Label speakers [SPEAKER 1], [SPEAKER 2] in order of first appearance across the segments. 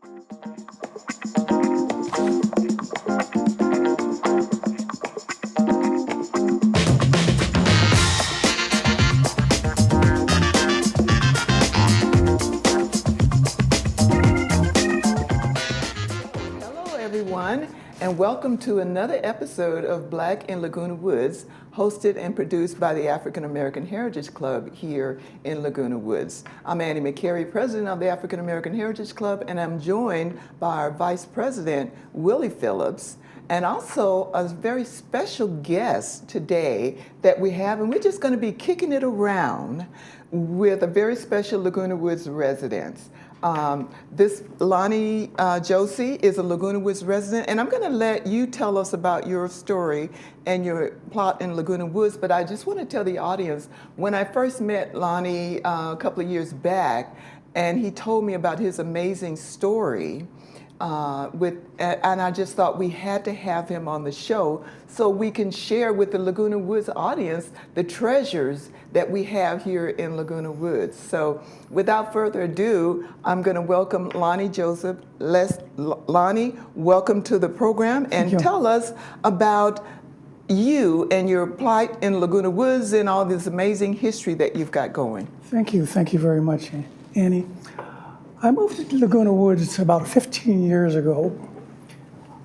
[SPEAKER 1] And welcome to another episode of Black in Laguna Woods, hosted and produced by the African American Heritage Club here in Laguna Woods. I'm Annie McCary, president of the African American Heritage Club, and I'm joined by our vice president, Willie Phillips, and also a very special guest today that we have, and we're just going to be kicking it around with a very special Laguna Woods resident. This Lonnie Josie is a Laguna Woods resident, and I'm going to let you tell us about your story and your plot in Laguna Woods, but I just want to tell the audience, when I first met Lonnie a couple of years back, and he told me about his amazing story, and I just thought we had to have him on the show so we can share with the Laguna Woods audience the treasures that we have here in Laguna Woods. So without further ado, I'm going to welcome Lonnie Joseph. Lonnie, welcome to the program, and tell us about you and your plight in Laguna Woods and all this amazing history that you've got going.
[SPEAKER 2] Thank you very much, Annie. I moved to Laguna Woods about 15 years ago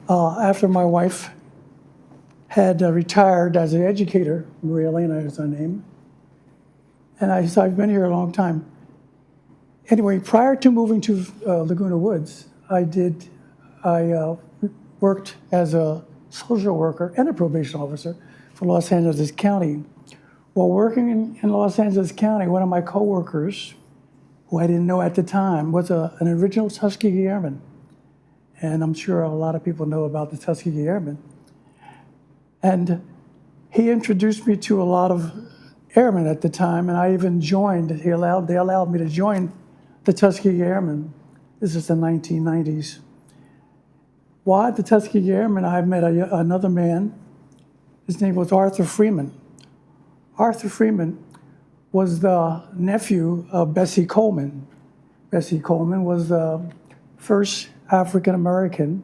[SPEAKER 2] after my wife had retired as an educator. Maria Elena is her name. And I've been here a long time. Anyway, prior to moving to Laguna Woods, I worked as a social worker and a probation officer for Los Angeles County. While working in Los Angeles County, one of my coworkers, who I didn't know at the time, was an original Tuskegee Airman. And I'm sure a lot of people know about the Tuskegee Airmen. And he introduced me to a lot of airmen at the time, and I even joined. They allowed me to join the Tuskegee Airmen. This is the 1990s. While at the Tuskegee Airmen, I met another man. His name was Arthur Freeman. Arthur Freeman was the nephew of Bessie Coleman. Bessie Coleman was the first African-American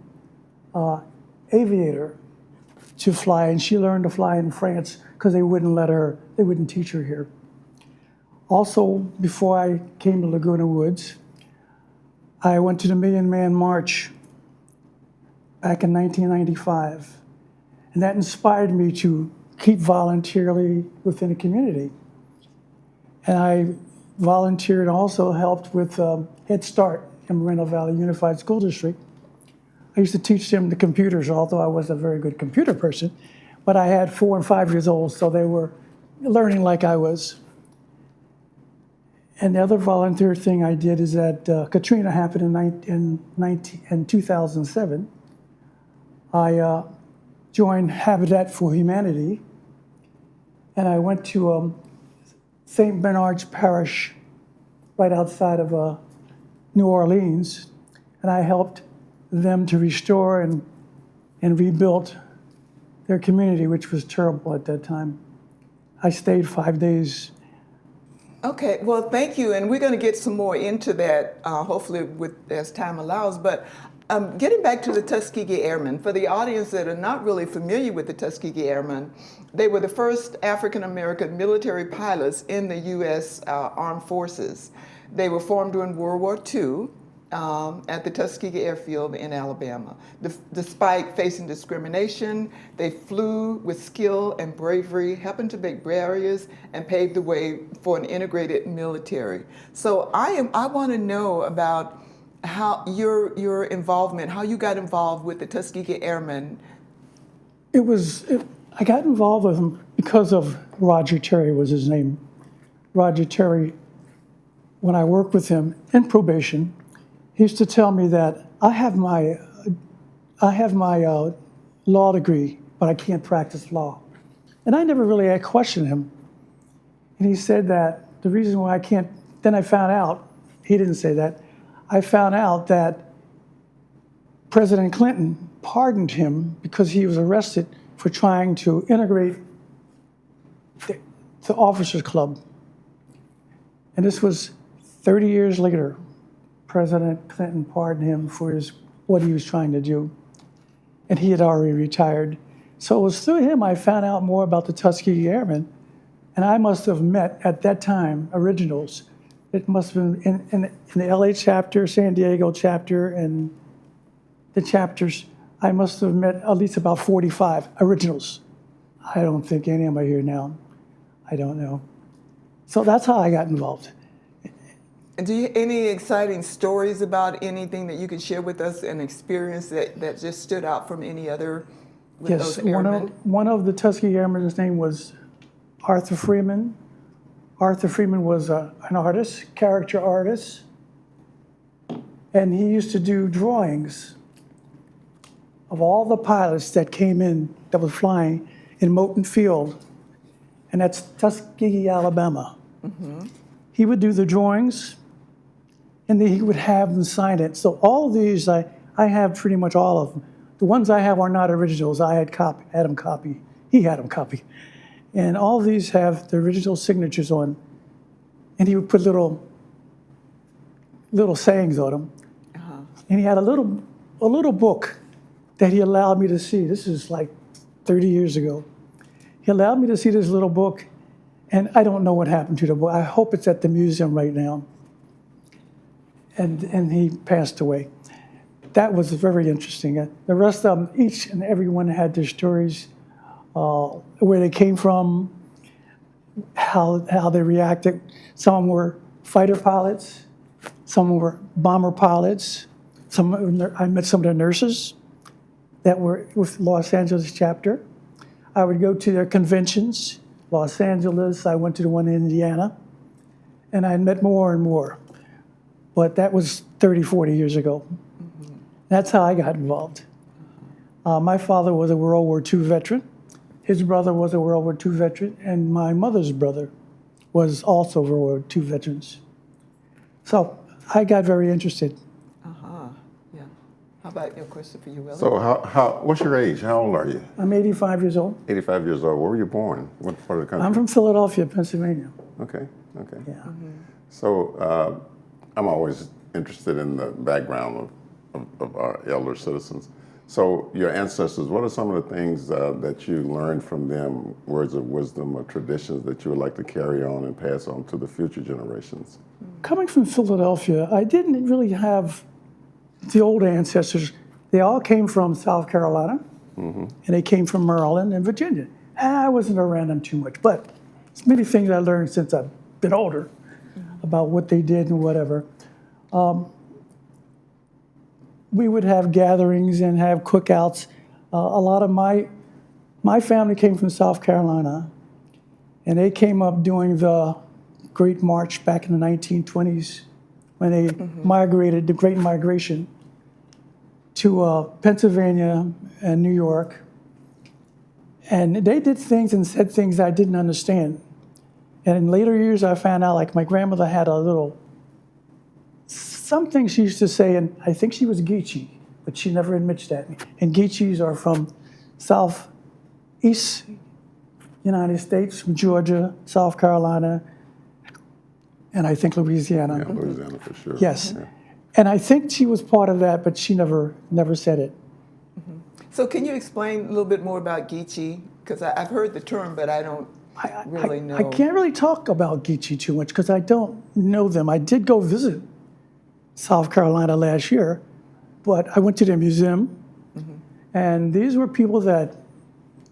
[SPEAKER 2] aviator to fly, and she learned to fly in France because they wouldn't teach her here. Also, before I came to Laguna Woods, I went to the Million Man March back in 1995, and that inspired me to keep voluntarily within the community. And I volunteered and also helped with Head Start in Moreno Valley Unified School District. I used to teach them the computers, although I wasn't a very good computer person, but I had 4 and 5 years old, so they were learning like I was. And the other volunteer thing I did is that Katrina happened in 2007. I joined Habitat for Humanity, and I went to St. Bernard's Parish right outside of New Orleans, and I helped them to restore and rebuild their community, which was terrible at that time. I stayed 5 days.
[SPEAKER 1] Okay, well, thank you, and we're going to get some more into that, hopefully as time allows, but getting back to the Tuskegee Airmen, for the audience that are not really familiar with the Tuskegee Airmen, they were the first African-American military pilots in the U.S. Armed Forces. They were formed during World War II at the Tuskegee Airfield in Alabama. Despite facing discrimination, they flew with skill and bravery, helping to break barriers and pave the way for an integrated military. So I want to know about how your involvement, how you got involved with the Tuskegee Airmen.
[SPEAKER 2] I got involved with them because of Roger Terry was his name. Roger Terry, when I worked with him in probation, he used to tell me that I have my law degree, but I can't practice law. And I never really questioned him. And he said that the reason why I can't, then I found out, he didn't say that, I found out that President Clinton pardoned him because he was arrested for trying to integrate the Officers Club. And this was 30 years later. President Clinton pardoned him for what he was trying to do. And he had already retired. So it was through him I found out more about the Tuskegee Airmen. And I must have met, at that time, originals. It must have been in the LA chapter, San Diego chapter, and the chapters. I must have met at least about 45 originals. I don't think any of them are here now. I don't know. So that's how I got involved.
[SPEAKER 1] And do you any exciting stories about anything that you could share with us, an experience that just stood out from any other with
[SPEAKER 2] Yes,
[SPEAKER 1] those airmen?
[SPEAKER 2] one of the Tuskegee Airmen, his name was Arthur Freeman. Arthur Freeman was an artist, character artist, and he used to do drawings of all the pilots that came in, that was flying in Moton Field, and that's Tuskegee, Alabama. He would do the drawings, and then he would have them sign it. So all these, I have pretty much all of them. The ones I have are not originals. I had him copy. He had them copy. And all these have the original signatures on. And he would put little sayings on them. And he had a little book that he allowed me to see. This is like 30 years ago. He allowed me to see this little book, and I don't know what happened to the book. I hope it's at the museum right now. And he passed away. That was very interesting. The rest of them, each and every one had their stories, where they came from, how they reacted. Some were fighter pilots, some were bomber pilots. I met some of the nurses that were with Los Angeles chapter. I would go to their conventions, Los Angeles. I went to the one in Indiana, and I met more and more. But that was 30, 40 years ago. That's how I got involved. My father was a World War II veteran. His brother was a World War II veteran, and my mother's brother was also World War II veterans. So I got very interested.
[SPEAKER 1] Yeah. How about your question for you, Willie?
[SPEAKER 3] So what's your age? How old are you?
[SPEAKER 2] I'm 85 years old.
[SPEAKER 3] 85 years old. Where were you born? What part of the country?
[SPEAKER 2] I'm from Philadelphia, Pennsylvania.
[SPEAKER 3] Okay.
[SPEAKER 2] Yeah.
[SPEAKER 3] So I'm always interested in the background of our elder citizens. So your ancestors, what are some of the things that you learned from them, words of wisdom or traditions that you would like to carry on and pass on to the future generations?
[SPEAKER 2] Coming from Philadelphia, I didn't really have the old ancestors. They all came from South Carolina, and they came from Maryland and Virginia. I wasn't around them too much, but it's many things I learned since I've been older about what they did and whatever. We would have gatherings and have cookouts. A lot of my family came from South Carolina, and they came up during the Great March back in the 1920s when they migrated, the Great Migration, to Pennsylvania and New York. And they did things and said things I didn't understand. And in later years, I found out, like, my grandmother had something she used to say, and I think she was Geechee, but she never admits that. And Geechees are from southeast United States, from Georgia, South Carolina, and I think Louisiana.
[SPEAKER 3] Yeah, Louisiana for sure.
[SPEAKER 2] Yes.
[SPEAKER 3] Yeah.
[SPEAKER 2] And I think she was part of that, but she never said it.
[SPEAKER 1] So can you explain a little bit more about Geechee? Because I've heard the term, but I don't really know.
[SPEAKER 2] I can't really talk about Geechee too much because I don't know them. I did go visit South Carolina last year, but I went to their museum, and these were people that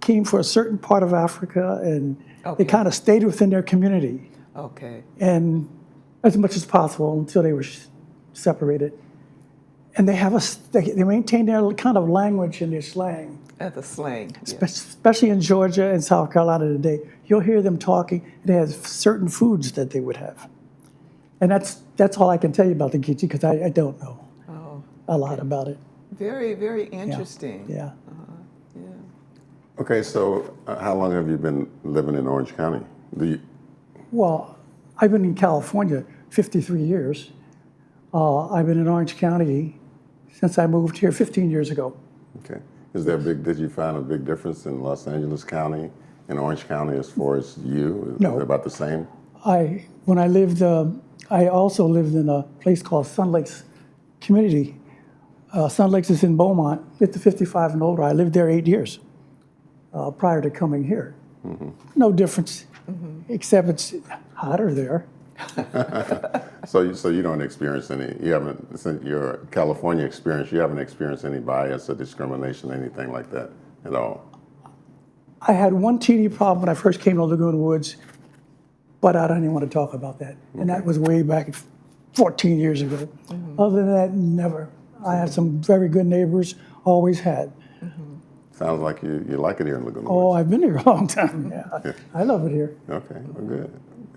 [SPEAKER 2] came from a certain part of Africa, and they kind of stayed within their community.
[SPEAKER 1] Okay.
[SPEAKER 2] And as much as possible until they were separated. And they maintain their kind of language and their slang.
[SPEAKER 1] The slang.
[SPEAKER 2] Especially in Georgia and South Carolina today. You'll hear them talking, and they have certain foods that they would have. And that's all I can tell you about the Geechee, because I don't know a lot about it.
[SPEAKER 1] Very, very interesting.
[SPEAKER 2] Yeah.
[SPEAKER 3] Okay, so how long have you been living in Orange County?
[SPEAKER 2] Well, I've been in California 53 years. I've been in Orange County since I moved here 15 years ago.
[SPEAKER 3] Okay. Did you find a big difference in Los Angeles County and Orange County as far as you?
[SPEAKER 2] No.
[SPEAKER 3] Is it about the same?
[SPEAKER 2] When I lived, I also lived in a place called Sun Lakes community. Sun Lakes is in Beaumont, 55 and older. I lived there 8 years prior to coming here. No difference, except it's hotter there.
[SPEAKER 3] So you don't experience any, you haven't, since your California experience, you haven't experienced any bias or discrimination, anything like that at all?
[SPEAKER 2] I had one TD problem when I first came to Laguna Woods, but I don't even want to talk about that. And that was way back 14 years ago. Other than that, never. I had some very good neighbors, always had.
[SPEAKER 3] Sounds like you like it here in Laguna
[SPEAKER 2] Oh,
[SPEAKER 3] Woods.
[SPEAKER 2] I've been here a long time. Yeah, I love it here.
[SPEAKER 3] Okay, well,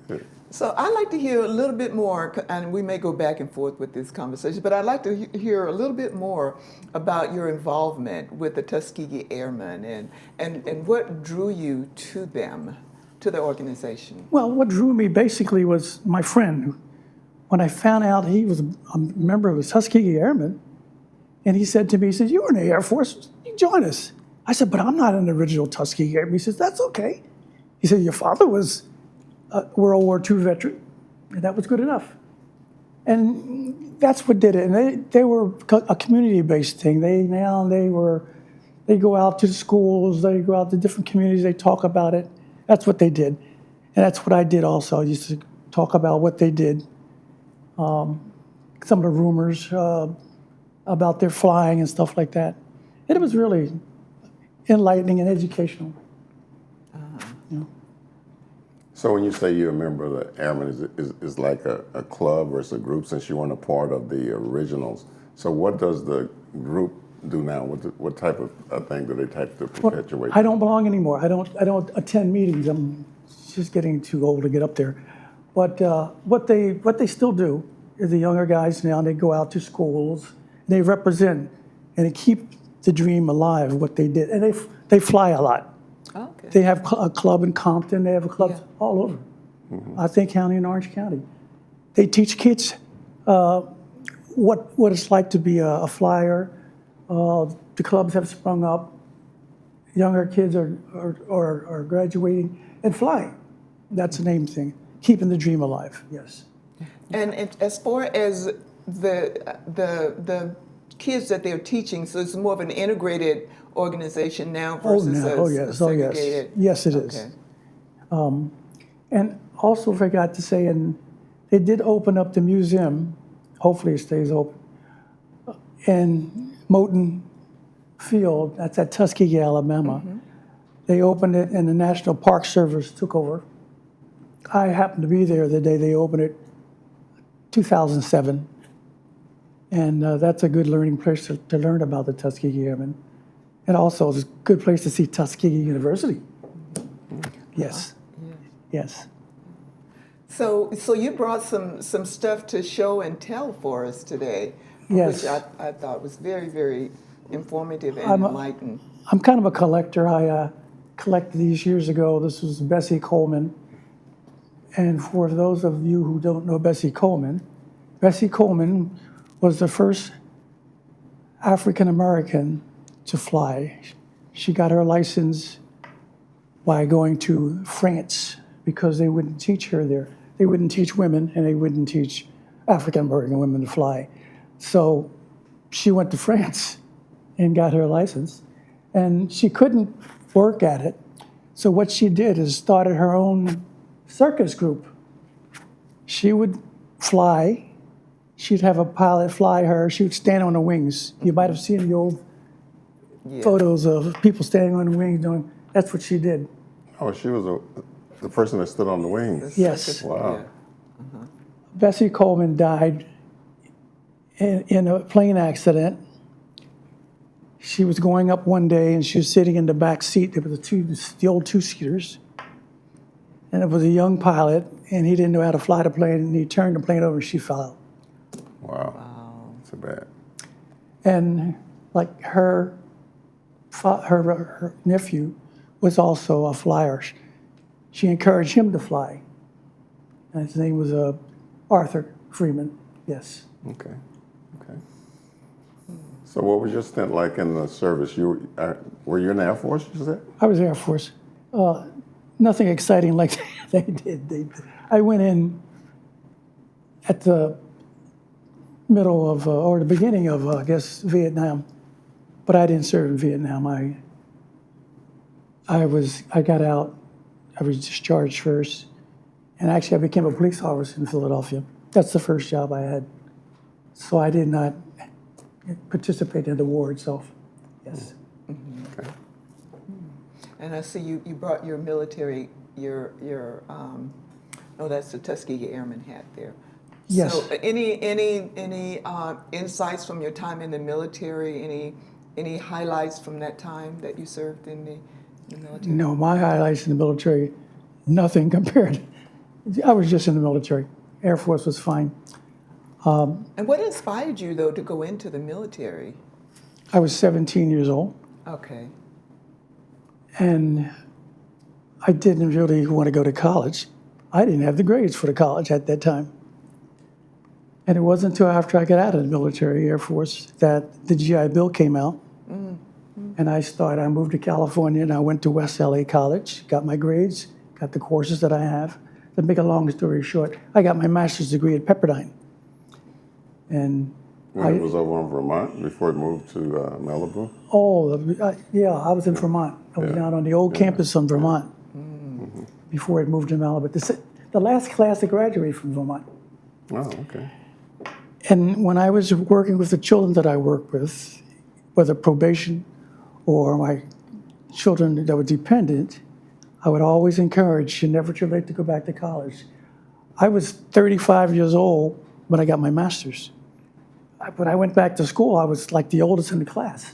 [SPEAKER 3] good.
[SPEAKER 1] So I'd like to hear a little bit more, and we may go back and forth with this conversation, but I'd like to hear a little bit more about your involvement with the Tuskegee Airmen and what drew you to them, to the organization.
[SPEAKER 2] Well, what drew me basically was my friend. When I found out he was a member of the Tuskegee Airmen, and he said to me, he said, "You were in the Air Force, you join us." I said, "But I'm not an original Tuskegee Airman." He says, "That's okay." He said, "Your father was a World War II veteran, and that was good enough." And that's what did it. And they were a community-based thing. They go out to the schools, they go out to different communities, they talk about it. That's what they did. And that's what I did also. I used to talk about what they did. Some of the rumors about their flying and stuff like that. And it was really enlightening and educational.
[SPEAKER 3] So when you say you're a member of the Airmen, is like a club or it's a group, since you weren't a part of the originals? So what does the group do now? What type of thing do they type to perpetuate?
[SPEAKER 2] I don't belong anymore. I don't attend meetings. I'm just getting too old to get up there. But what they still do is the younger guys now, they go out to schools, they represent, and they keep the dream alive, what they did. And they fly a lot.
[SPEAKER 1] Okay.
[SPEAKER 2] They have a club in Compton. They have a club all over. I think County and Orange County. They teach kids what it's like to be a flyer. The clubs have sprung up. Younger kids are graduating and flying. That's the main thing. Keeping the dream alive. Yes.
[SPEAKER 1] And as far as the kids that they're teaching, so it's more of an integrated organization now versus a segregated.
[SPEAKER 2] Yes, it is.
[SPEAKER 1] Okay.
[SPEAKER 2] And also forgot to say, and they did open up the museum. Hopefully it stays open. In Moton Field, that's at Tuskegee, Alabama. They opened it, and the National Park Service took over. I happened to be there the day they opened it, 2007. And that's a good learning place to learn about the Tuskegee Airmen. And also, it's a good place to see Tuskegee University. Yes. Yes.
[SPEAKER 1] So you brought some stuff to show and tell for us today,
[SPEAKER 2] Yes.
[SPEAKER 1] which I thought was very, very informative and enlightening.
[SPEAKER 2] I'm kind of a collector. I collected these years ago. This was Bessie Coleman. And for those of you who don't know Bessie Coleman was the first African-American to fly. She got her license by going to France because they wouldn't teach her there. They wouldn't teach women, and they wouldn't teach African-American women to fly. So she went to France and got her license, and she couldn't work at it. So what she did is started her own circus group. She would fly. She'd have a pilot fly her. She would stand on the wings. You might have seen the old photos of people standing on the wings doing. That's what she did.
[SPEAKER 3] Oh, she was the person that stood on the wings.
[SPEAKER 2] Yes.
[SPEAKER 3] Wow.
[SPEAKER 1] Yeah.
[SPEAKER 2] Bessie Coleman died in a plane accident. She was going up one day, and she was sitting in the back seat. There was the old two-seaters. And it was a young pilot, and he didn't know how to fly the plane, and he turned the plane over, and she fell out.
[SPEAKER 3] Wow. That's bad.
[SPEAKER 2] And like her nephew was also a flyer. She encouraged him to fly. And his name was Arthur Freeman. Yes.
[SPEAKER 3] Okay. So what was your stint like in the service? Were you in the Air Force, you said?
[SPEAKER 2] I was Air Force. Nothing exciting like they did. I went in at the middle of, or the beginning of, I guess, Vietnam. But I didn't serve in Vietnam. I got out, I was discharged first, and actually I became a police officer in Philadelphia. That's the first job I had. So I did not participate in the war itself. Yes.
[SPEAKER 3] Okay.
[SPEAKER 1] And I see you brought your military, that's the Tuskegee Airman hat there.
[SPEAKER 2] Yes.
[SPEAKER 1] So any insights from your time in the military? Any highlights from that time that you served in the military?
[SPEAKER 2] No, my highlights in the military, nothing compared. I was just in the military. Air Force was fine.
[SPEAKER 1] And what inspired you, though, to go into the military?
[SPEAKER 2] I was 17 years old,
[SPEAKER 1] Okay.
[SPEAKER 2] and I didn't really want to go to college. I didn't have the grades for the college at that time. And it wasn't until after I got out of the military, Air Force, that the GI Bill came out. And I moved to California, and I went to West LA College, got my grades, got the courses that I have. To make a long story short, I got my master's degree at Pepperdine. And
[SPEAKER 3] When it was over in Vermont before it moved to Malibu?
[SPEAKER 2] yeah, I was in Vermont. I was down on the old campus in Vermont before it moved to Malibu. The last class to graduate from Vermont.
[SPEAKER 3] Oh, okay.
[SPEAKER 2] And when I was working with the children that I worked with, whether probation or my children that were dependent, I would always encourage, you're never too late to go back to college. I was 35 years old when I got my master's. When I went back to school, I was like the oldest in the class.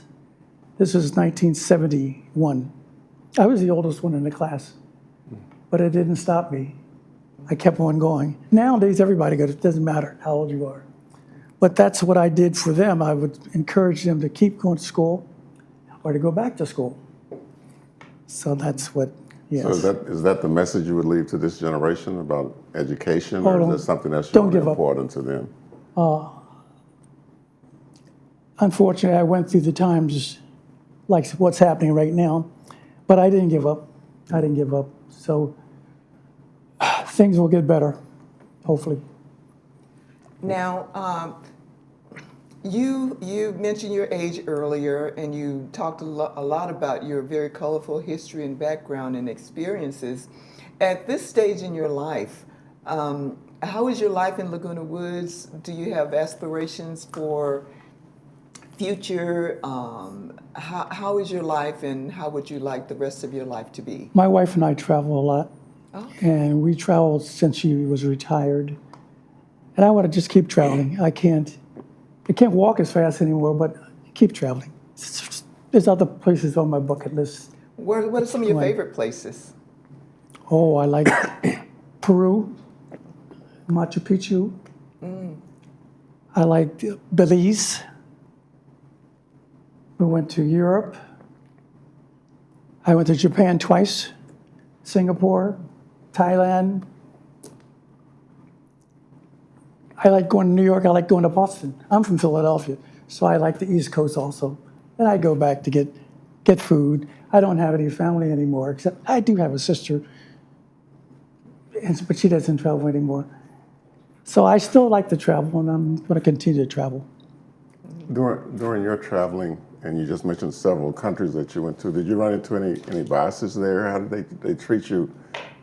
[SPEAKER 2] This was 1971. I was the oldest one in the class, but it didn't stop me. I kept on going. Nowadays, everybody goes, it doesn't matter how old you are. But that's what I did for them. I would encourage them to keep going to school or to go back to school. So that's what, yes.
[SPEAKER 3] So is that the message you would leave to this generation about education, or is that something that's
[SPEAKER 2] don't
[SPEAKER 3] really
[SPEAKER 2] give up.
[SPEAKER 3] important to them?
[SPEAKER 2] Unfortunately, I went through the times like what's happening right now, but I didn't give up. I didn't give up. So things will get better, hopefully.
[SPEAKER 1] Now, you mentioned your age earlier, and you talked a lot about your very colorful history and background and experiences. At this stage in your life, how is your life in Laguna Woods? Do you have aspirations for future? How is your life, and how would you like the rest of your life to be?
[SPEAKER 2] My wife and I travel a lot,
[SPEAKER 1] Okay.
[SPEAKER 2] and we traveled since she was retired. And I want to just keep traveling. I can't walk as fast anymore, but keep traveling. There's other places on my bucket list.
[SPEAKER 1] What are some of your favorite places?
[SPEAKER 2] Oh, I like Peru, Machu Picchu. I like Belize. We went to Europe. I went to Japan twice, Singapore, Thailand. I like going to New York. I like going to Boston. I'm from Philadelphia, so I like the East Coast also. And I go back to get food. I don't have any family anymore, except I do have a sister, but she doesn't travel anymore. So I still like to travel, and I'm going to continue to travel.
[SPEAKER 3] During your traveling, and you just mentioned several countries that you went to, did you run into any biases there? How did they treat you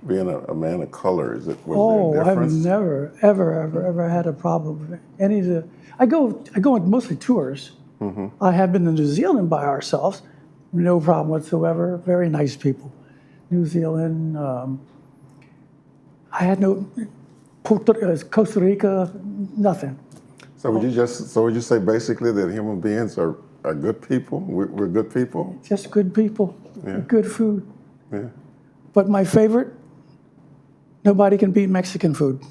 [SPEAKER 3] being a man of color? Was there a
[SPEAKER 2] I've
[SPEAKER 3] difference?
[SPEAKER 2] never, ever had a problem with any of the. I go on mostly tours. I have been to New Zealand by ourselves, no problem whatsoever. Very nice people. New Zealand. I had no Costa Rica, nothing.
[SPEAKER 3] So would you say basically that human beings are good people? We're good people?
[SPEAKER 2] Just good people,
[SPEAKER 3] Yeah.
[SPEAKER 2] good food.
[SPEAKER 3] Yeah.
[SPEAKER 2] But my favorite, nobody can beat Mexican food.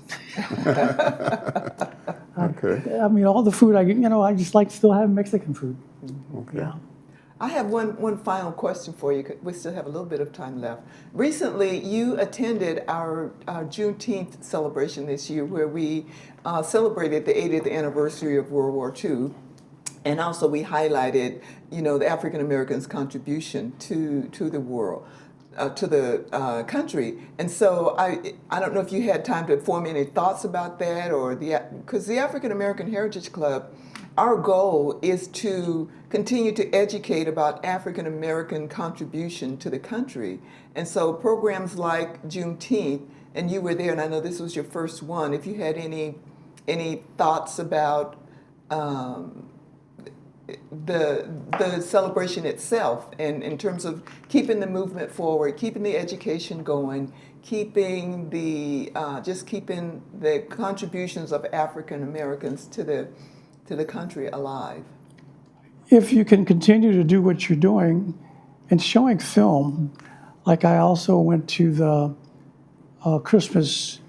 [SPEAKER 3] Okay.
[SPEAKER 2] I mean, all the food I just like still having Mexican food.
[SPEAKER 3] Okay.
[SPEAKER 2] Yeah.
[SPEAKER 1] I have one final question for you. We still have a little bit of time left. Recently, you attended our Juneteenth celebration this year, where we celebrated the 80th anniversary of World War II, and also we highlighted, the African Americans' contribution to the war. country. And so I don't know if you had time to form any thoughts about that, or because the African American Heritage Club, our goal is to continue to educate about African American contribution to the country. And so programs like Juneteenth, and you were there, and I know this was your first one. If you had any thoughts about the celebration itself, and in terms of keeping the movement forward, keeping the education going, keeping keeping the contributions of African Americans to the country alive.
[SPEAKER 2] If you can continue to do what you're doing and showing film, like I also went to the Christmas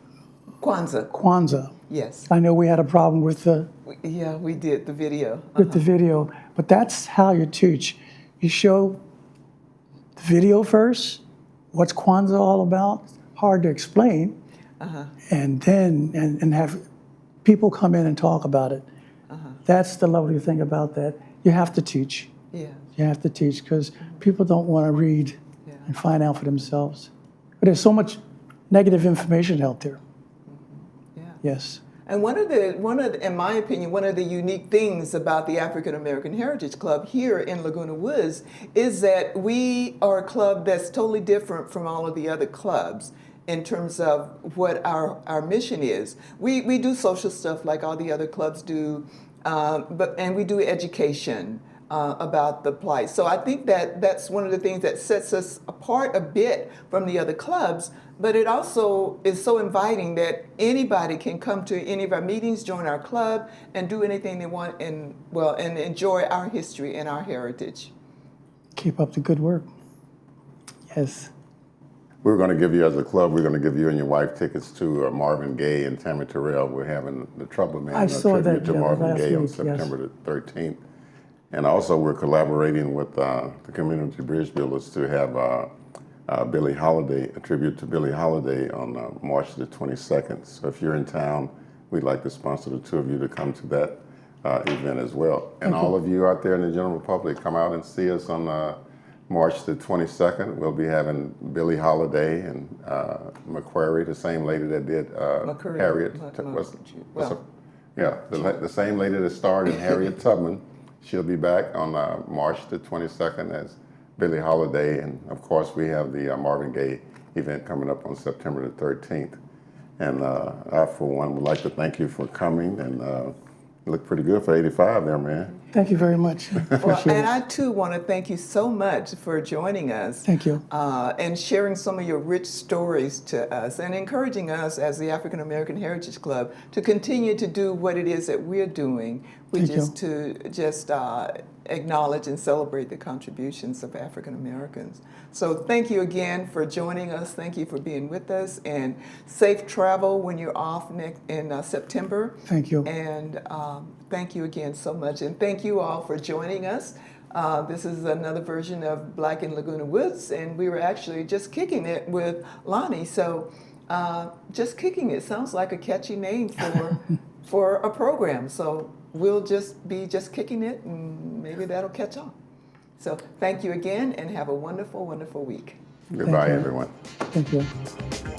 [SPEAKER 2] Kwanzaa.
[SPEAKER 1] Yes.
[SPEAKER 2] I know we had a problem with the
[SPEAKER 1] We did the video.
[SPEAKER 2] video, but that's how you teach. You show the video first, what's Kwanzaa all about, hard to explain, and then and have people come in and talk about it. That's the lovely thing about that. You have to teach.
[SPEAKER 1] Yeah.
[SPEAKER 2] You have to teach because people don't want to read and find out for themselves. But there's so much negative information out there.
[SPEAKER 1] Yeah.
[SPEAKER 2] Yes.
[SPEAKER 1] And one of the, in my opinion, one of the unique things about the African American Heritage Club here in Laguna Woods is that we are a club that's totally different from all of the other clubs in terms of what our mission is. We do social stuff like all the other clubs do, and we do education about the plight. So I think that's one of the things that sets us apart a bit from the other clubs, but it also is so inviting that anybody can come to any of our meetings, join our club, and do anything they want, and enjoy our history and our heritage.
[SPEAKER 2] Keep up the good work. Yes.
[SPEAKER 3] We're going to give you, as a club, we're going to give you and your wife tickets to Marvin Gaye and Tammy Terrell. We're having the Trouble Man,
[SPEAKER 2] I saw that
[SPEAKER 3] tribute to Marvin
[SPEAKER 2] last
[SPEAKER 3] Gaye on
[SPEAKER 2] week,
[SPEAKER 3] September the 13th. And also we're collaborating with the Community Bridge Builders to have Billie Holiday, a tribute to Billie Holiday on March the 22nd. So if you're in town, we'd like to sponsor the two of you to come to that event as well. And all of you out there in the general public, come out and see us on March the 22nd. We'll be having Billie Holiday and McQuarrie, the same lady that did Harriet. The same lady that starred in Harriet Tubman. She'll be back on March the 22nd as Billie Holiday. And of course, we have the Marvin Gaye event coming up on September the 13th. And I, for one, would like to thank you for coming, and you look pretty good for 85 there, man.
[SPEAKER 2] Thank you very much.
[SPEAKER 1] Well, and I too want to thank you so much for joining us.
[SPEAKER 2] Thank you.
[SPEAKER 1] And sharing some of your rich stories to us, and encouraging us as the African American Heritage Club to continue to do what it is that we're doing, which is to just acknowledge and celebrate the contributions of African Americans. So thank you again for joining us. Thank you for being with us, and safe travel when you're off in September.
[SPEAKER 2] Thank you.
[SPEAKER 1] And thank you again so much. And thank you all for joining us. This is another version of Black in Laguna Woods, and we were actually just kicking it with Lonnie. So just kicking it sounds like a catchy name for a program. So we'll just be just kicking it, and maybe that'll catch on. So thank you again, and have a wonderful, wonderful week.
[SPEAKER 3] Goodbye, everyone.
[SPEAKER 2] Thank you.